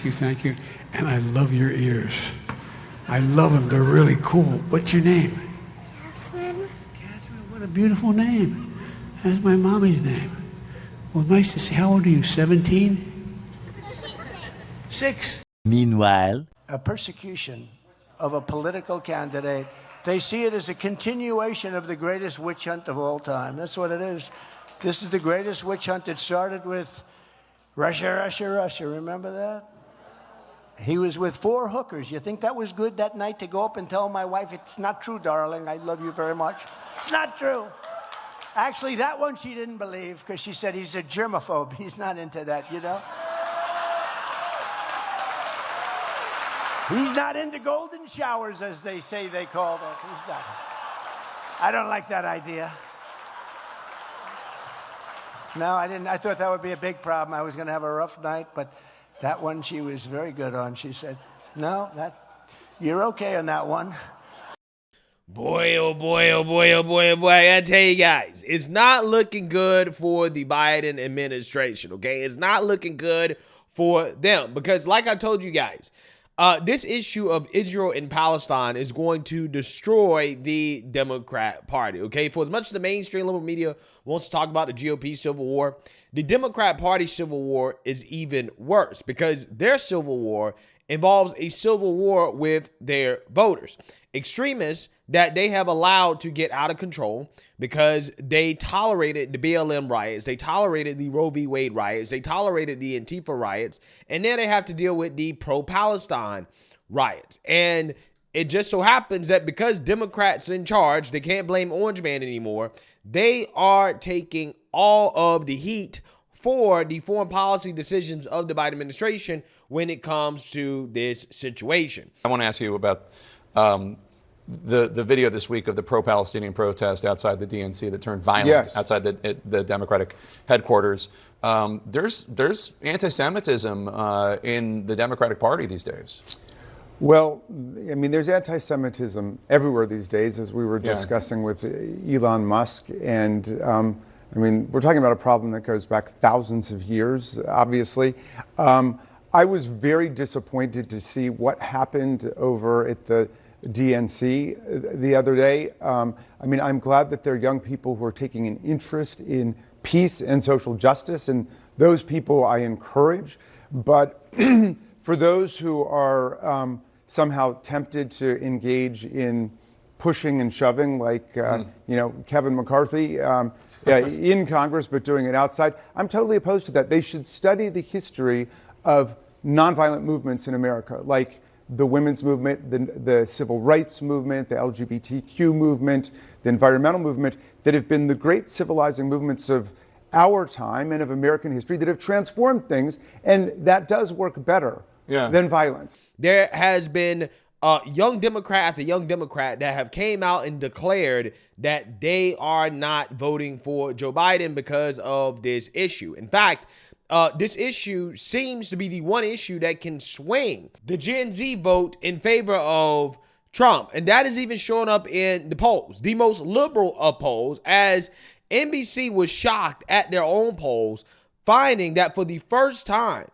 Thank you, thank you. And I love your ears. I love them. They're really cool. What's your name? Catherine. Catherine, what a beautiful name. That's my mommy's name. Well, nice to see. How old are you, 17? 6. Meanwhile, a persecution of a political candidate. They see it as a continuation of the greatest witch hunt of all time. That's what it is. This is the greatest witch hunt. It started with Russia, Russia, Russia. Remember that? He was with 4 hookers. You think that was good that night to go up and tell my wife, it's not true, darling. I love you very much. It's not true. Actually, that one she didn't believe because she said he's a germaphobe. He's not into that, you know? He's not into golden showers, as they say they call it. He's not. I don't like that idea. No, I didn't. I thought that would be a big problem. I was going to have a rough night, but that one she was very good on. She said, no, you're okay on that one. Boy, oh boy, oh boy, oh boy, oh boy. I gotta tell you guys, it's not looking good for the Biden administration, okay? It's not looking good for them because like I told you guys, this issue of Israel and Palestine is going to destroy the Democrat Party, okay? For as much as the mainstream liberal media wants to talk about the GOP civil war, the Democrat Party civil war is even worse because their civil war involves a civil war with their voters. Extremists that they have allowed to get out of control because they tolerated the BLM riots, they tolerated the Roe v. Wade riots, they tolerated the Antifa riots, and then they have to deal with the pro-Palestine riots. And it just so happens that because Democrats are in charge, they can't blame Orange Man anymore. They are taking all of the heat for the foreign policy decisions of the Biden administration when it comes to this situation. I want to ask you about the video this week of the pro-Palestinian protest outside the DNC that turned violent outside the Democratic headquarters. There's anti-Semitism in the Democratic Party these days. Well, I mean, there's anti-Semitism everywhere these days, as we were discussing with Elon Musk. And I mean, we're talking about a problem that goes back thousands of years, obviously. I was very disappointed to see what happened over at the DNC the other day. I mean, I'm glad that there are young people who are taking an interest in peace and social justice, and those people I encourage. But for those who are somehow tempted to engage in pushing and shoving, like Kevin McCarthy in Congress, but doing it outside, I'm totally opposed to that. They should study the history of nonviolent movements in America, like the women's movement, the civil rights movement, the LGBTQ movement, the environmental movement, that have been the great civilizing movements of our time and of American history that have transformed things, and that does work better than violence. There has been young Democrat after young Democrat that have came out and declared that they are not voting for Joe Biden because of this issue. In fact, this issue seems to be the one issue that can swing the Gen Z vote in favor of Trump. And that is even showing up in the polls, the most liberal of polls, as NBC was shocked at their own polls, finding that for the first time,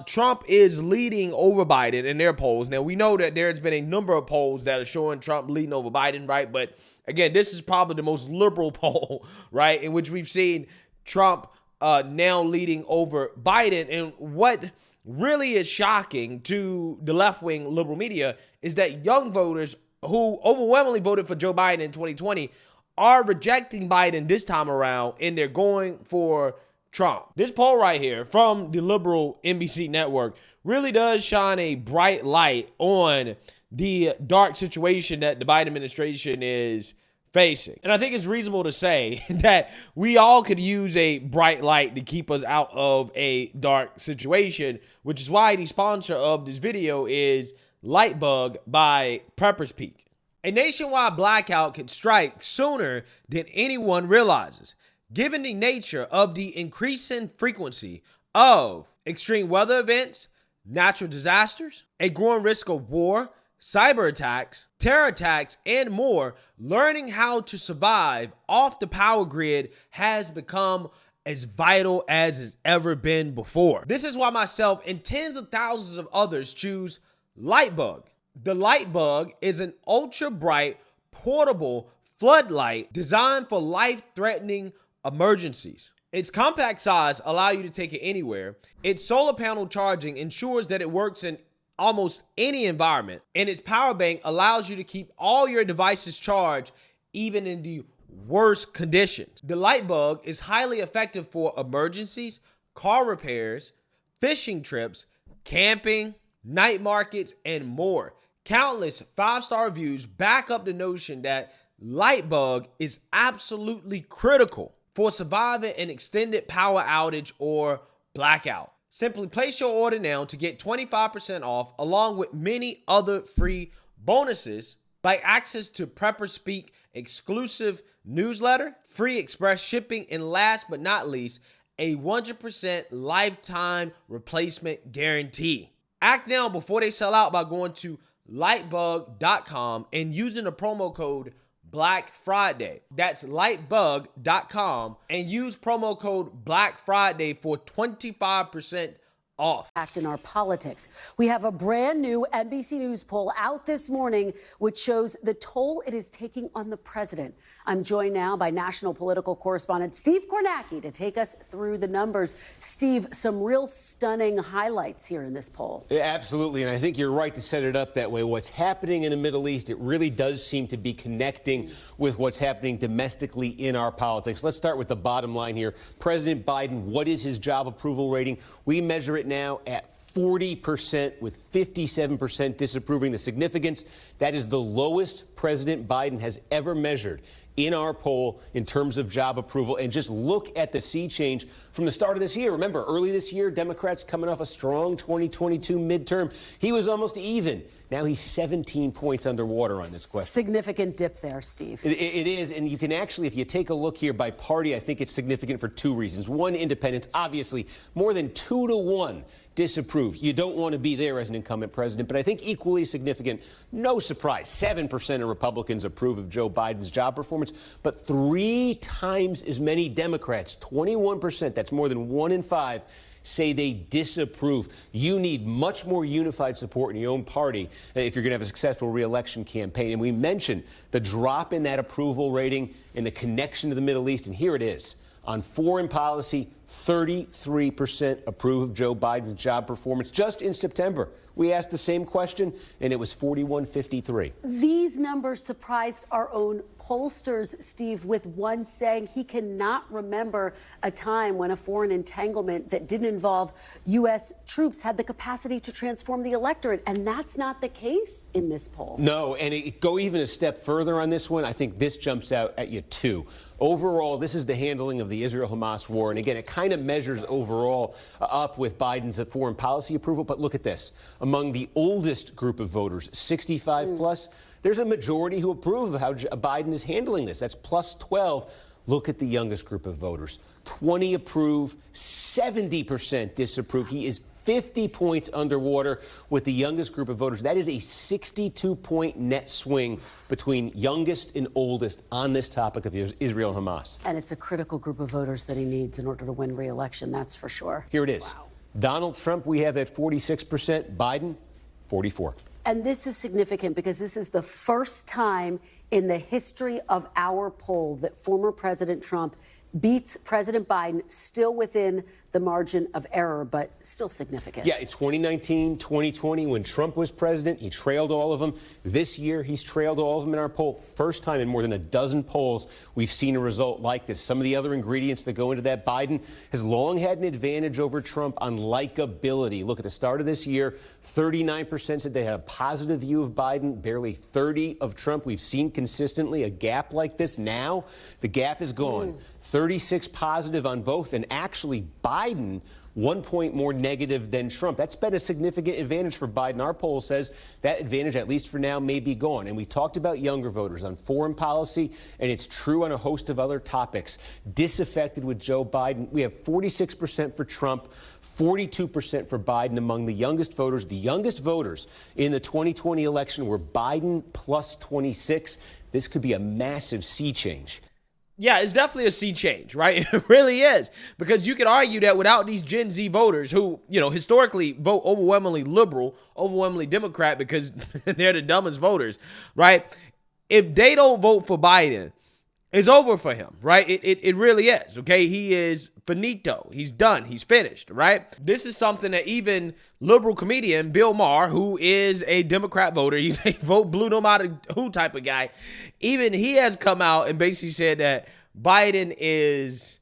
Trump is leading over Biden in their polls. Now, we know that there's been a number of polls that are showing Trump leading over Biden, right? But again, this is probably the most liberal poll, right, in which we've seen Trump now leading over Biden. And what really is shocking to the left-wing liberal media is that young voters who overwhelmingly voted for Joe Biden in 2020 are rejecting Biden this time around, and they're going for Trump. This poll right here from the liberal NBC network really does shine a bright light on the dark situation that the Biden administration is facing. And I think it's reasonable to say that we all could use a bright light to keep us out of a dark situation, which is why the sponsor of this video is Lightbug by Prepper's Peak. A nationwide blackout could strike sooner than anyone realizes, given the nature of the increasing frequency of extreme weather events, natural disasters, a growing risk of war, cyber attacks, terror attacks, and more. Learning how to survive off the power grid has become as vital as it's ever been before. This is why myself and tens of thousands of others choose Lightbug. The Lightbug is an ultra bright, portable floodlight designed for life-threatening emergencies. Its compact size allows you to take it anywhere. Its solar panel charging ensures that it works in almost any environment, and its power bank allows you to keep all your devices charged even in the worst conditions. The Lightbug is highly effective for emergencies, car repairs, fishing trips, camping, night markets, and more. Countless 5-star reviews back up the notion that Lightbug is absolutely critical for surviving an extended power outage or blackout. Simply place your order now to get 25% off, along with many other free bonuses like access to Prepper Speak exclusive newsletter, free express shipping, and last but not least, a 100% lifetime replacement guarantee. Act now before they sell out by going to lightbug.com and using the promo code Black Friday. That's lightbug.com and use promo code Black Friday for 25% off. Act in our politics. We have a brand new NBC News poll out this morning, which shows the toll it is taking on the president. I'm joined now by national political correspondent Steve Kornacki to take us through the numbers. Steve, some real stunning highlights here in this poll. Yeah, absolutely, and I think you're right to set it up that way. What's happening in the Middle East, it really does seem to be connecting with what's happening domestically in our politics. Let's start with the bottom line here. President Biden, what is his job approval rating? We measure it now at 40%, with 57% disapproving. The significance, that is the lowest President Biden has ever measured in our poll in terms of job approval. And just look at the sea change from the start of this year. Remember, early this year, Democrats coming off a strong 2022 midterm. He was almost even. Now he's 17 points underwater on this question. Significant dip there, Steve. It is, and you can actually, if you take a look here by party, I think it's significant for two reasons. One, independents, obviously, more than 2-to-1 disapprove. You don't want to be there as an incumbent president, but I think equally significant, no surprise, 7% of Republicans approve of Joe Biden's job performance, but 3 times as many Democrats, 21%, that's more than 1 in 5, say they disapprove. You need much more unified support in your own party if you're going to have a successful re-election campaign. And we mentioned the drop in that approval rating and the connection to the Middle East, and here it is. On foreign policy, 33% approve of Joe Biden's job performance. Just in September, we asked the same question, and it was 41-53. These numbers surprised our own pollsters, Steve, with one saying he cannot remember a time when a foreign entanglement that didn't involve U.S. troops had the capacity to transform the electorate. And that's not the case in this poll. No, and go even a step further on this one. I think this jumps out at you, too. Overall, this is the handling of the Israel-Hamas war. And again, it kind of measures overall up with Biden's foreign policy approval. But look at this. Among the oldest group of voters, 65 plus, there's a majority who approve of how Biden is handling this. That's plus 12. Look at the youngest group of voters. 20 approve, 70% disapprove. He is 50 points underwater with the youngest group of voters. That is a 62-point net swing between youngest and oldest on this topic of Israel and Hamas. And it's a critical group of voters that he needs in order to win re-election, that's for sure. Here it is. Wow. Donald Trump, we have at 46%. Biden, 44%. And this is significant because this is the first time in the history of our poll that former President Trump beats President Biden, still within the margin of error, but still significant. Yeah, 2019, 2020, when Trump was president, he trailed all of them. This year, he's trailed all of them in our poll. First time in more than a dozen polls we've seen a result like this. Some of the other ingredients that go into that, Biden has long had an advantage over Trump on likability. Look, at the start of this year, 39% said they had a positive view of Biden, barely 30% of Trump. We've seen consistently a gap like this. Now, the gap is gone. 36 positive on both, and actually Biden 1 point more negative than Trump. That's been a significant advantage for Biden. Our poll says that advantage, at least for now, may be gone. And we talked about younger voters on foreign policy, and it's true on a host of other topics. Disaffected with Joe Biden. We have 46% for Trump, 42% for Biden among the youngest voters. The youngest voters in the 2020 election were Biden plus 26. This could be a massive sea change. yeah, it's definitely a sea change, right? It really is. Because you could argue that without these Gen Z voters who, historically vote overwhelmingly liberal, overwhelmingly Democrat because they're the dumbest voters, right? If they don't vote for Biden, it's over for him, right? It really is, okay? He is finito. He's done. He's finished, right? This is something that even liberal comedian Bill Maher, who is a Democrat voter, he's a vote blue no matter who type of guy, even he has come out and basically said that Biden is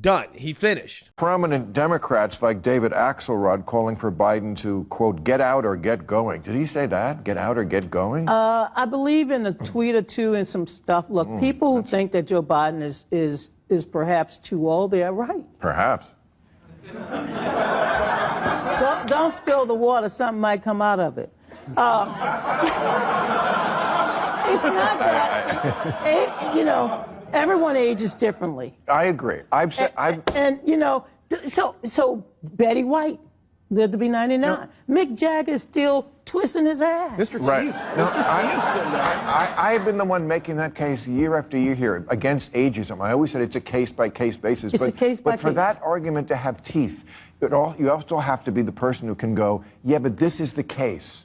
done. He finished. Prominent Democrats like David Axelrod calling for Biden to, quote, get out or get going. Did he say that? Get out or get going? I believe in a tweet or two and some stuff. Look, people who think that Joe Biden is perhaps too old, they are right. Perhaps. Don't spill the water. Something might come out of it. It's not that, everyone ages differently. I agree. I've said, so Betty White lived to be 99. No. Mick Jagger is still twisting his ass. Mr. Right. Cheese. No, I've been the one making that case year after year here against ageism. I always said it's a case-by-case basis. It's a case-by-case. But for that argument to have teeth, you also have to be the person who can go, yeah, but this is the case.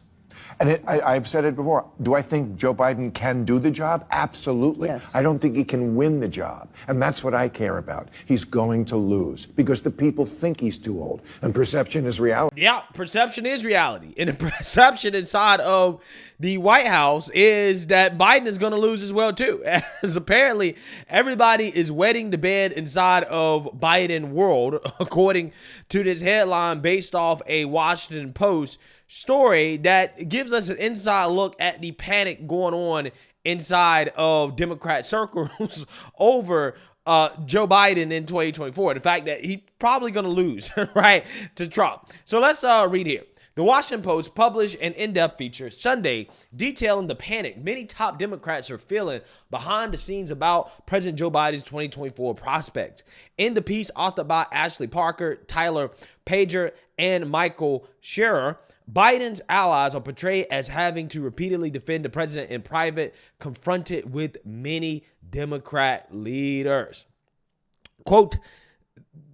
And I've said it before. Do I think Joe Biden can do the job? Absolutely. Yes. I don't think he can win the job. And that's what I care about. He's going to lose because the people think he's too old. And perception is reality. Yeah, perception is reality. And the perception inside of the White House is that Biden is going to lose as well, too. As apparently everybody is wetting the bed inside of Biden world, according to this headline based off a Washington Post story that gives us an inside look at the panic going on inside of Democrat circles over Joe Biden in 2024. The fact that he's probably going to lose, right, to Trump. So let's read here. The Washington Post published an in-depth feature Sunday detailing the panic many top Democrats are feeling behind the scenes about President Joe Biden's 2024 prospects. In the piece authored by Ashley Parker, Tyler Pager, and Michael Scherer, Biden's allies are portrayed as having to repeatedly defend the president in private, confronted with many Democrat leaders. Quote,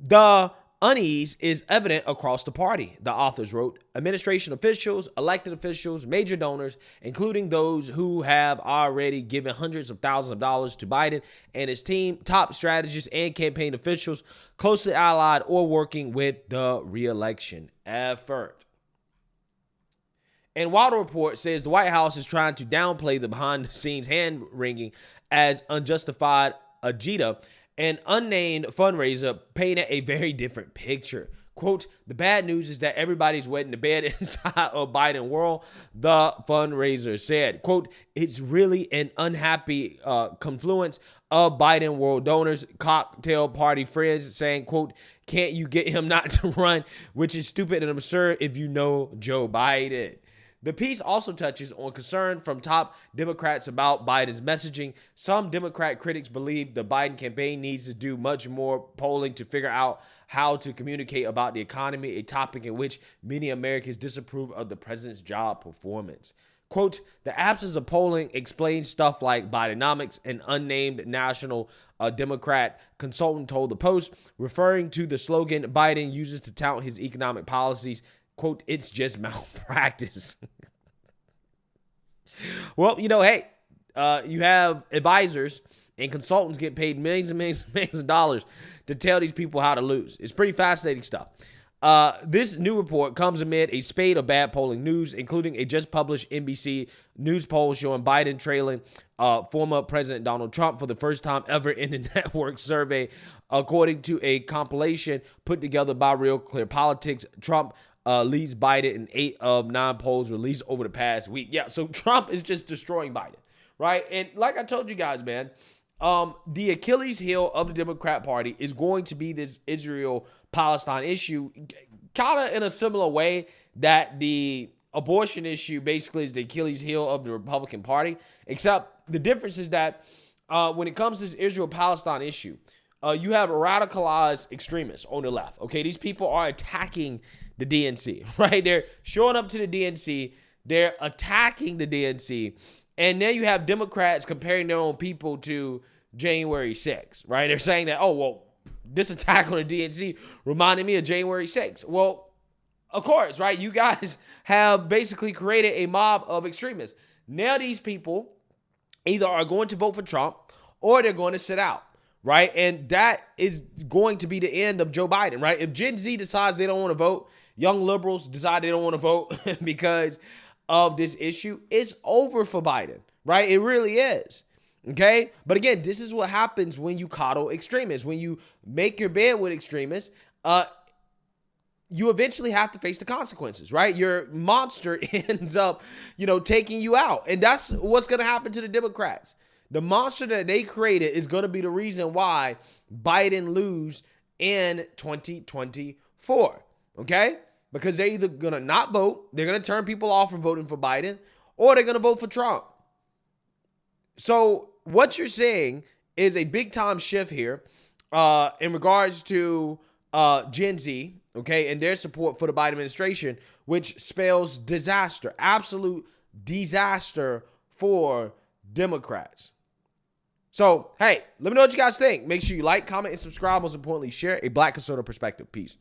the unease is evident across the party, the authors wrote. Administration officials, elected officials, major donors, including those who have already given hundreds of thousands of dollars to Biden and his team, top strategists and campaign officials closely allied or working with the re-election effort. And while the report says the White House is trying to downplay the behind-the-scenes hand-wringing as unjustified agita, an unnamed fundraiser painted a very different picture. Quote, the bad news is that everybody's wetting the bed inside of Biden world, the fundraiser said. Quote, it's really an unhappy confluence of Biden world donors, cocktail party friends saying, quote, can't you get him not to run, which is stupid and absurd if you know Joe Biden. The piece also touches on concern from top Democrats about Biden's messaging. Some Democrat critics believe the Biden campaign needs to do much more polling to figure out how to communicate about the economy, a topic in which many Americans disapprove of the president's job performance. Quote, the absence of polling explains stuff like Bidenomics, an unnamed national Democrat consultant told the Post, referring to the slogan Biden uses to tout his economic policies. Quote, it's just malpractice. Well, hey, you have advisors and consultants get paid millions and millions and millions of dollars to tell these people how to lose. It's pretty fascinating stuff. This new report comes amid a spate of bad polling news, including a just published NBC news poll showing Biden trailing former President Donald Trump for the first time ever in the network survey. According to a compilation put together by Real Clear Politics, Trump leads Biden in 8 of 9 polls released over the past week. Yeah, so Trump is just destroying Biden, right? And like I told you guys, man, the Achilles heel of the Democrat Party is going to be this Israel-Palestine issue, kind of in a similar way that the abortion issue basically is the Achilles heel of the Republican Party, except the difference is that when it comes to this Israel-Palestine issue, you have radicalized extremists on the left, okay? These people are attacking the DNC, right? They're showing up to the DNC. They're attacking the DNC. And then you have Democrats comparing their own people to January 6th, right? They're saying that, oh, well, this attack on the DNC reminded me of January 6th. Well, of course, right? You guys have basically created a mob of extremists. Now these people either are going to vote for Trump or they're going to sit out, right? And that is going to be the end of Joe Biden, right? If Gen Z decides they don't want to vote, young liberals decide they don't want to vote because of this issue, it's over for Biden, right? It really is. Okay. But again, this is what happens when you coddle extremists. When you make your bed with extremists, you eventually have to face the consequences, right? Your monster ends up, taking you out. And that's what's going to happen to the Democrats. The monster that they created is going to be the reason why Biden lose in 2024. Okay. Because they're either going to not vote, they're going to turn people off from voting for Biden, or they're going to vote for Trump. So what you're saying is a big time shift here in regards to Gen Z, okay, and their support for the Biden administration, which spells disaster, absolute disaster for Democrats. So, hey, let me know what you guys think. Make sure you like, comment, and subscribe. Most importantly, share a Black conservative perspective. Peace.